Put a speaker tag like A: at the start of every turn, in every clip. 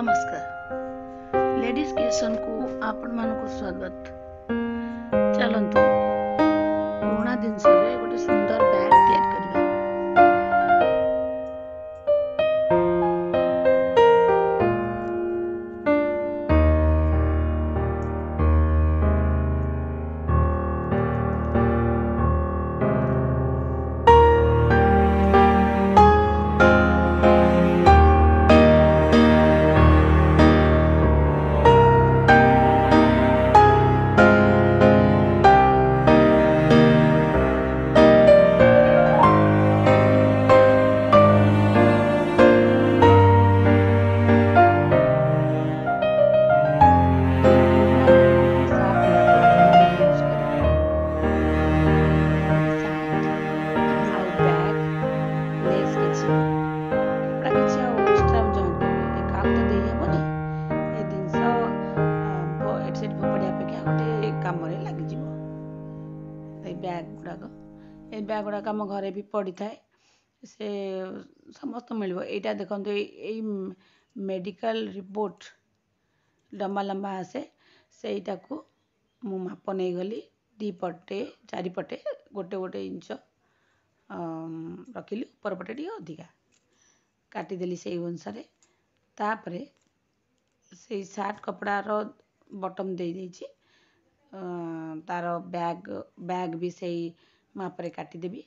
A: नमस्कार ladies creation को आपण मानक स्वागत। चलतु पुराणा जिनस गोटे सुंदर बैग तैयार करबा। बैग गुड़ाक आम घरे भी पड़ी थाए से समस्त मिल यहाँ देखो यही मेडिकल रिपोर्ट लंबा लंबा आसे सेटा को मु माप नहीं गली दी पटे चारिपटे गोटे गोटे इंच रखिली ऊपर पटे टी अधिका काटिदेली से अनुसार तापरे से सार्ट कपड़ार बटम दे देछि तार बैग भी सही मापरे काटिदेवी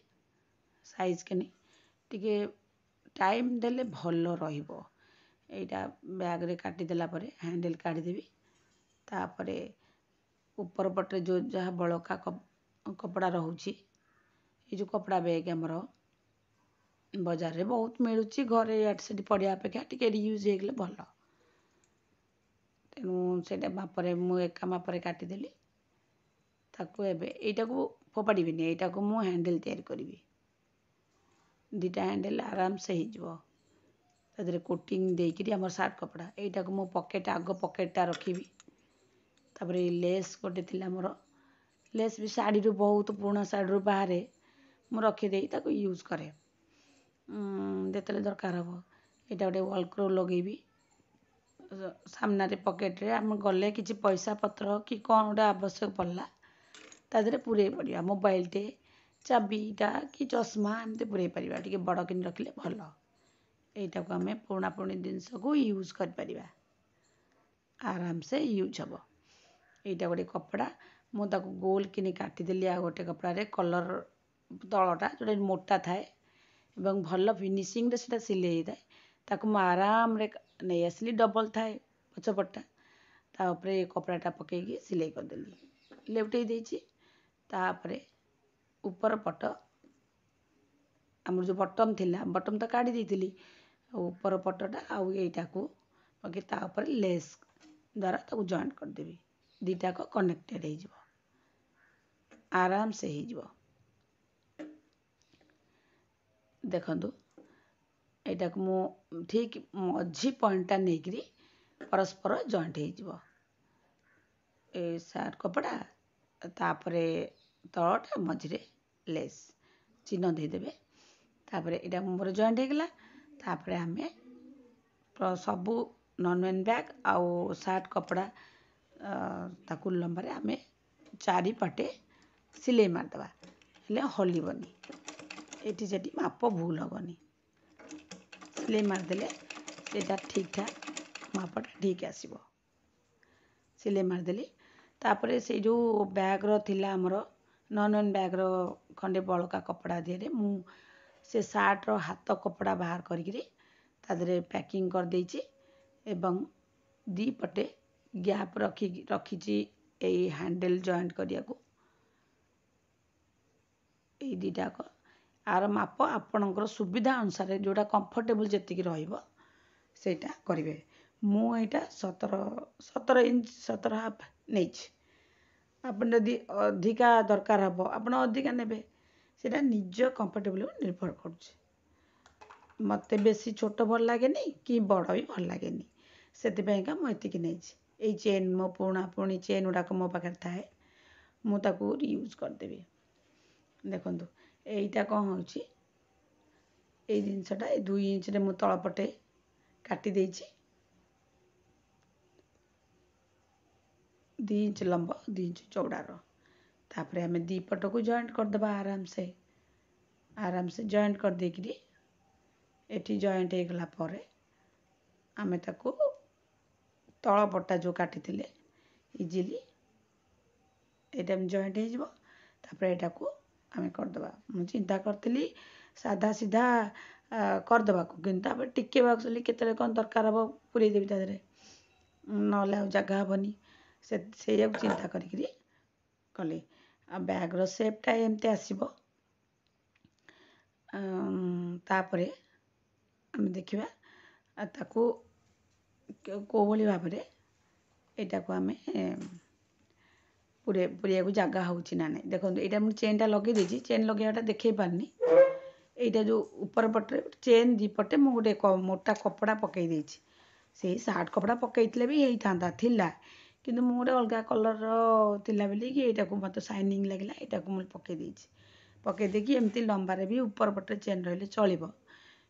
A: साइज के नहीं टिके टाइम देले भल रहिबो। एटा बैग रे काटिदेला परे हैंडल काटिदेवी तापरे ऊपर पटे जो जहाँ बड़का कपड़ा रोची ये जो कपड़ा बैग आमर बाजार रे बहुत मिलूची घरे से पड़ा अपेक्षा टिके रीयूज हो गले भल तेणु से मापरे मु एका मापरे काटिदेली ताकू एटा को फोपाड़ी यहाँ को मु हैंडल तैयारी करी दीटा हैंडल आराम से हो तादरे कोटिंग देकरी आम सार्ट कपड़ा यहाँ को मु पकेट आग पकेटा रखी तापर लेस गोटे थी मोर लेस भी शाढ़ी रू बहुत पुराना शाढ़ी रू बाहर मु रखीदे यूज करे जिते दरकार हम यहाँ गोटे वॉलक्रो लगेबी सामने पकेट रे आम गले किसी पैसा पत्र कि कौन गोटे आवश्यक पड़ला तादरे पूरे पड़ा मोबाइल टे चाबीटा कि चश्मा एमती पूरे पार टे बड़ कि रखिले भल यहाँ को आम पुराणा पुराणी जिनस को यूज कर आराम से यूज हम यहाँ गोटे कपड़ा मुझे गोल कि काटिदेली आ गोटे कपड़ा रे कलर तलटा जो मोटा थाए भल फिनिशिंग रे सेटा सिले होता है ताकू आराम रे नहीं आसली डबल थाए पछपटा तापरे कपड़ाटा पकईकी सिलाई करदेली लेवटे देछि तापरे ऊपर पट आमर जो बटम थिला बटम तो काढ़ी देइथिली ऊपर पटटा आउ एटा को पके तापर लेस द्वारा ताकू जॉइंट करदेवी दीटा को कनेक्टेड हो आराम से हो देखंतु एटा को मु ठीक मझी पॉइंटा नहीं परस्पर जॉइंट हो सार्ट कपड़ा तापरे तलटा मझे लेस चिन्ह देदेवे तापरे एटा मोर जॉइंट होगला तापरे आमे सबू नॉन बैग आउ सार्ट कपड़ा ताकू लंबारे आमे चारिपटे सिलाई मारदेवा हेले हलबनी एटी सेटी माप भूल हेनी सिलाई मारदेले सेटा ठीक ठाक मापटा ठीक आसीबो सिलाई मारदेली तापरे से जो बैग रो थिला हमरो नॉन बैग रो खंडे बड़का कपड़ा दिए मु से सार्ट रो हाथ कपड़ा बाहर करी तादरे पैकिंग कर देछि एवं दी पटे गैप रखी हैंडल जॉइंट करिया को ए दीटा को आर माप आपणकर सुविधा अनुसार जोटा कंफर्टेबल जेतिकी रहिबो सेटा करिवे मु एटा 17 इंच 17 हाफ नहीं आपन जदि अधिका दरकार हम आपन अधिका नेबे सेटा निज कंफर्टेबल निर्भर करुचे मते बेसी छोट भल लगे नहीं कि बड़ भी भल लगे नहीं से मुझे नहीं चेन मो पुराणी चेन गुड़ाक मो पाखे थाए मुझे यूज करदेवी देखो यहीटा कौन हो जिनसटा 2 इंच रे मु तलपटे काटी देछि 2 इंच लंब 2 इंच चौड़ार तापर आम दी पट को जॉइंट करदे आराम से जॉइंट कर देकरी एटी जॉइंट हो गला पर आम ताको तल पट्टा जो काटी इजिली एटा जॉइंट हो तापर एटा को आम करदे मु चिंता करी साधा सीधा करदे कि टिके बाक्सली केतले कौन दरकार हम पूरे देवी तादेह ना जगह हेनी से चिंता करी कली बैग्र सेप्टा एमती आसब तापरे आम देखा ताकू कोभली भाव एटा को आम पूरे जगह होची ना नहीं देखो यहाँ मुझे चेनटा लगे देती चेन लगेवाटा देखे पारनी यहाँ जो ऊपर पटे चेन दीपटे मुझे गोटे मोटा कपड़ा पकई देती से सार्ट कपड़ा पकई भी होता थिला किंतु मु गोटे अलग कलर थिला बोली कि यहाँ को मत शाइनिंग लगे यहाँ को मुझे पकई देती पकई देकी एमती लंबारे भी ऊपर पटे चेन रही चलो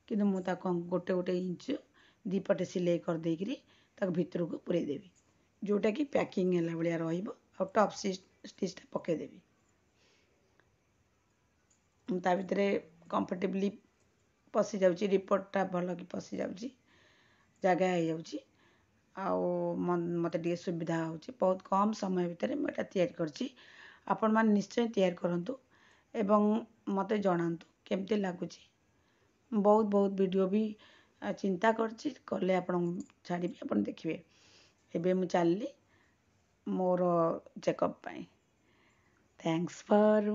A: किंतु मुझे गोटे गोटे इंच दीपटे सिलाई कर देकरी भितर को पूरे देवी जोटा कि पैकिंग है भाया रहा टॉप स्टिचटा पकईदेवी ता भितर कंफर्टेबली पशि जाऊँगी रिपोर्टटा भल कि पशि जाऊँगी जगह हो जाऊँगी मत टे सुविधा हो बहुत कम समय भितर मुझे तैयारी करछि आपण मैंने निश्चय तैयारी करूँ एवं मत जनातु केमती लगुच बहुत बहुत वीडियो भी चिंता कले आपण छाड़ी आप देखिए एबे मु चलली मोर चेकअप पाई थैंक्स फॉर